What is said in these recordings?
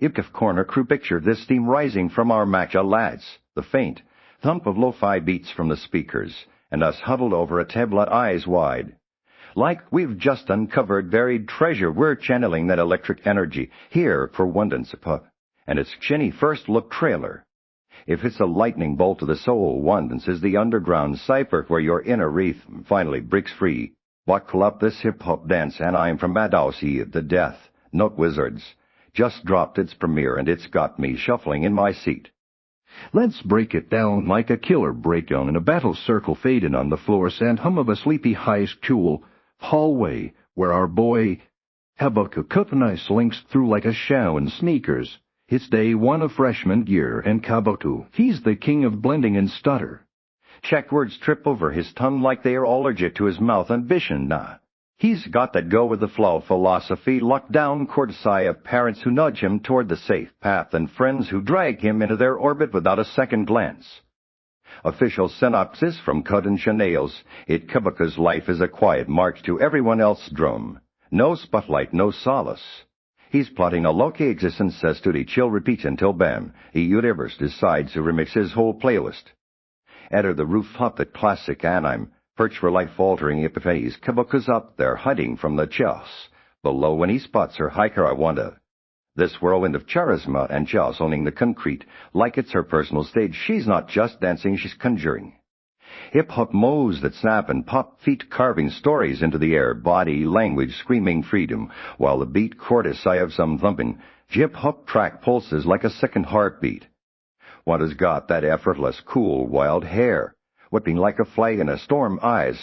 Ipkif corner crew picture this steam rising from our matcha lads, the faint thump of lo-fi beats from the speakers, and us huddled over a tablet eyes wide. Like we've just uncovered buried treasure, we're channeling that electric energy here for Wondance EP1, and its shinny first look trailer. If it's a lightning bolt to the soul, Wandance is the underground cipher where your inner wreath finally breaks free. Buckle up this hip-hop dance, and I'm from Madhouse, the Death Note Wizards. Just dropped its premiere, and it's got me shuffling in my seat. Let's break it down like a killer breakdown in a battle circle fading on the floor and hum of a sleepy high school hallway where our boy Kaboku cut nice links through like a show in sneakers. It's day one of freshman year, and Kaboku, he's the king of blending and stutter. Check words trip over his tongue like they are allergic to his mouth ambition, nah. He's got that go-with-the-flow philosophy locked down courtesy of parents who nudge him toward the safe path and friends who drag him into their orbit without a second glance. Official synopsis from Cut and Chanel's, Kaboku's life is a quiet march to everyone else's drum. No spotlight, no solace. He's plotting a low-key existence, says to the chill repeat until bam, he universe decides to remix his whole playlist. Enter the rooftop, that classic anime. Perch for life-altering epiphanies, Kaboku's up there, hiding from the chaos. Below when he spots her hiker, Wanda. This whirlwind of charisma and chaos owning the concrete, like it's her personal stage, she's not just dancing, she's conjuring. Hip-hop moves that snap and pop, feet carving stories into the air, body, language, screaming freedom, while the beat courtesy of some thumping, hip-hop track pulses like a second heartbeat. Wanda's got that effortless, cool, wild hair, whipping like a flag in a storm, eyes,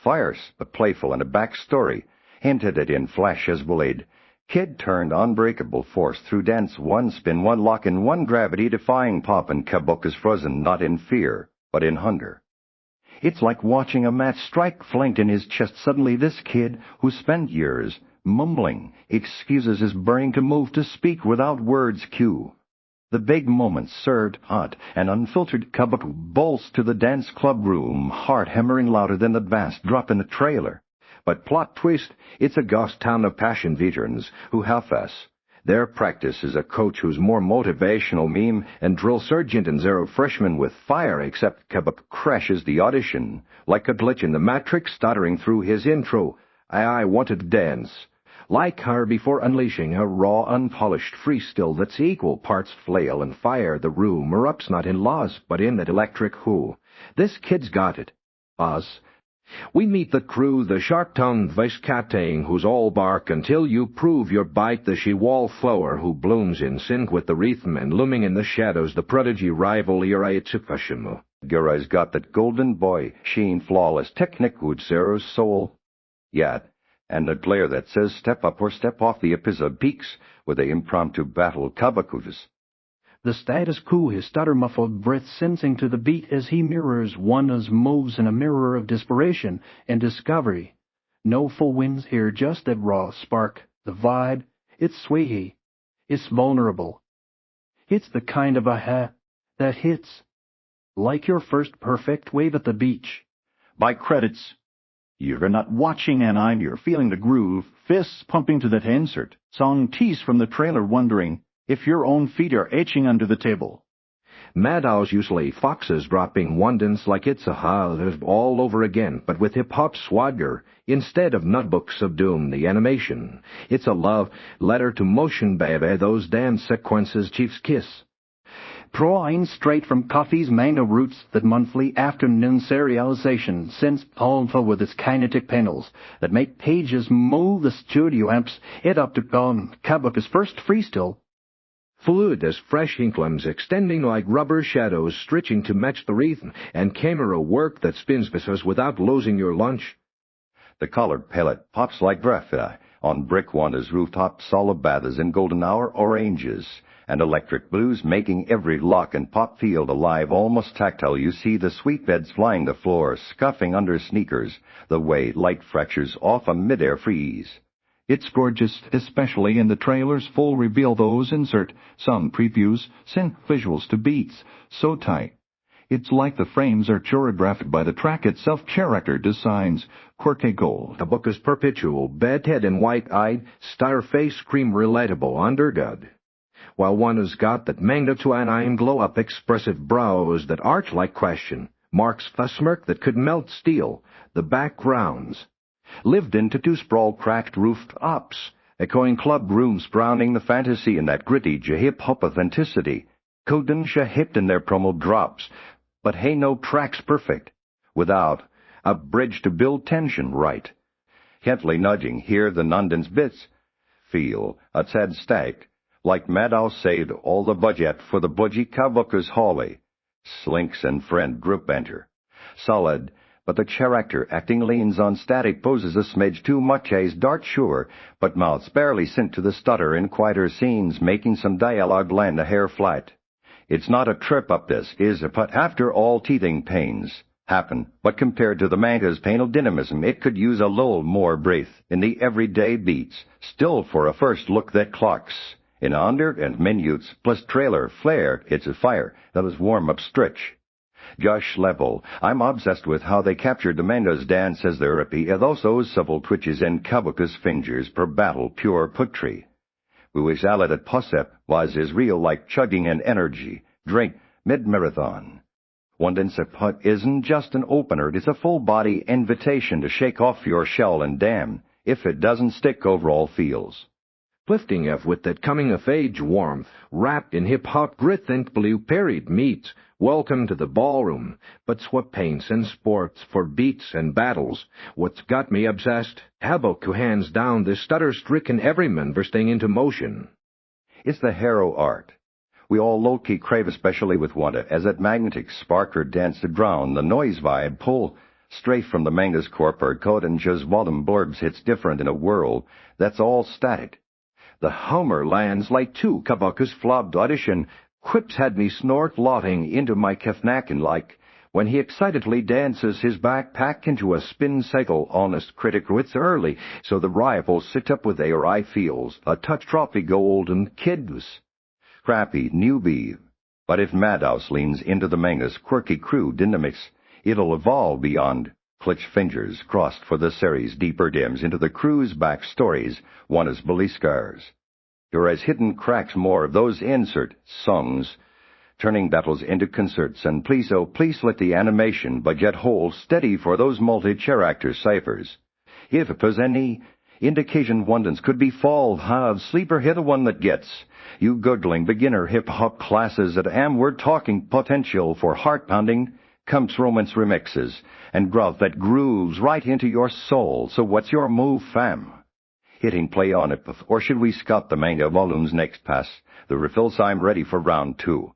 fierce but playful, and a backstory, hinted at in Flash as Blade. Kid turned unbreakable force through dance, one spin, one lock, and one gravity-defying pop, and Kaboku's frozen not in fear, but in hunger. It's like watching a match strike flanked in his chest. Suddenly this kid, who spent years mumbling excuses, is burning to move, to speak without words cue. The big moment served hot and unfiltered, Kaboku bolts to the dance club room, heart hammering louder than the vast drop in the trailer. But plot twist, it's a ghost town of passion veterans who half-ass. Their practice is a coach who's more motivational meme and drill sergeant and zero freshman with fire, except Kaboku crashes the audition like a glitch in the Matrix, stuttering through his intro. I wanted to dance. Like her before unleashing a raw, unpolished freestyle that's equal parts flail-and-fire. The room erupts not in laws, but in that electric who. This kid's got it. Us. We meet the crew, the shark-tongued vice-catting who's all bark until you prove your bite, the she-wall flower who blooms in sync with the rhythm, and looming in the shadows, the prodigy rival Iraitsukashimu. Gurai's got that golden boy, sheen flawless technique with Zero's soul. Yet, and the glare that says step up or step off the episode peaks with the impromptu battle Kaboku's. The status quo, his stutter-muffled breath sensing to the beat as he mirrors Wanda's moves in a mirror of desperation and discovery. No full winds here, just that raw spark, the vibe. It's swayy. It's vulnerable. It's the kind of aha that hits like your first perfect wave at the beach. By credits. You're not watching anime, you're feeling the groove, fists pumping to that insert, song tease from the trailer, wondering if your own feet are etching under the table. Madhouse usually foxes dropping Wondance like it's a house all over again, but with hip-hop swagger, instead of notebooks of doom, the animation. It's a love letter to motion, baby, those dance sequences, Chief's kiss. Drawing straight from coffee's manga roots, that monthly afternoon serialization sends powerful with its kinetic panels that make pages move, the studio amps it up to Kaboku's first freestyle. Fluid as fresh inklings extending like rubber shadows, stretching to match the rhythm, and camera work that spins business without losing your lunch. The colored palette pops like graffiti on brick. Wanda's rooftop, solid baths in golden hour oranges and electric blues, making every lock and pop field alive, almost tactile. You see the sweet beds flying the floor, scuffing under sneakers, the way light fractures off a mid-air freeze. It's gorgeous, especially in the trailer's full reveal. Those insert some previews, sync visuals to beats so tight. It's like the frames are choreographed by the track itself. Character designs, quirky gold. Kaboku's perpetual bedhead and white-eyed, star-face scream relatable underdog. while one has got that manga to an eye glow-up expressive brows that arch like question, marks the smirk that could melt steel, the backgrounds. Lived into two sprawl cracked rooftops, echoing club rooms browning the fantasy in that gritty hip-hop authenticity. Couldn't hipped in their promo drops, but hey, no tracks perfect, without a bridge to build tension right. Gently nudging here the Wandance bits, feel a sad stack, like Madhouse saved all the budget for the budgie Kaboku's hallway. Slinks and friend group enter. Solid, but the character acting leans on static poses a smidge too much as dart sure, but mouths barely sent to the stutter in quieter scenes, making some dialogue land a hair flat. It's not a trip up this, is it? But after all teething pains happen, but compared to the manga's painful dynamism, it could use a little more breath in the everyday beats, still for a first look that clocks. In under and minutes, plus trailer, flare, it's a fire, that was warm-up stretch. Gush level, I'm obsessed with how they captured the manga's dance as therapy, and also several twitches and Kaboku's fingers per battle, pure poetry. We wish Alad at Posep was as real like chugging an energy drink mid-marathon. Wondance EP1 isn't just an opener, it's a full-body invitation to shake off your shell and damn if it doesn't stick overall feels. Uplifting with that coming-of-age warmth, wrapped in hip-hop grit and blue-parried meats. Welcome to the ballroom, but swap paints and sports for beats and battles. What's got me obsessed? Kaboku hands down the stutter-stricken everyman bursting into motion. It's the hero art. We all low-key crave, especially with Wanda, as that magnetic sparker dance to drown the noise vibe pull straight from the manga's corporate code and just volume blurbs hits different in a world that's all static. The humor lands like two Kaboku's flopped audition. Quips had me snort-laughing into my kefnakin like when he excitedly dances his backpack into a spin cycle. Honest critic quits early, so the rivals sit up with their eye feels a touch trophy golden kids. Crappy newbie. But if Madhouse leans into the manga's quirky crew dynamics, it'll evolve beyond clutch fingers crossed for the series deeper dims into the crew's backstories, Wanda's bully scars. You're as hidden cracks more of those insert songs, turning battles into concerts, and please, oh please let the animation budget hold steady for those multi-character cyphers. If it was any indication, Wandance could be fall hard sleeper hit, the one that gets you gurgling beginner hip-hop classes at we're talking potential for heart-pounding comes romance remixes and growth that grooves right into your soul. So what's your move, fam? Hitting play on it, or should we scout the manga volumes next pass? The refills, I'm ready for round 2.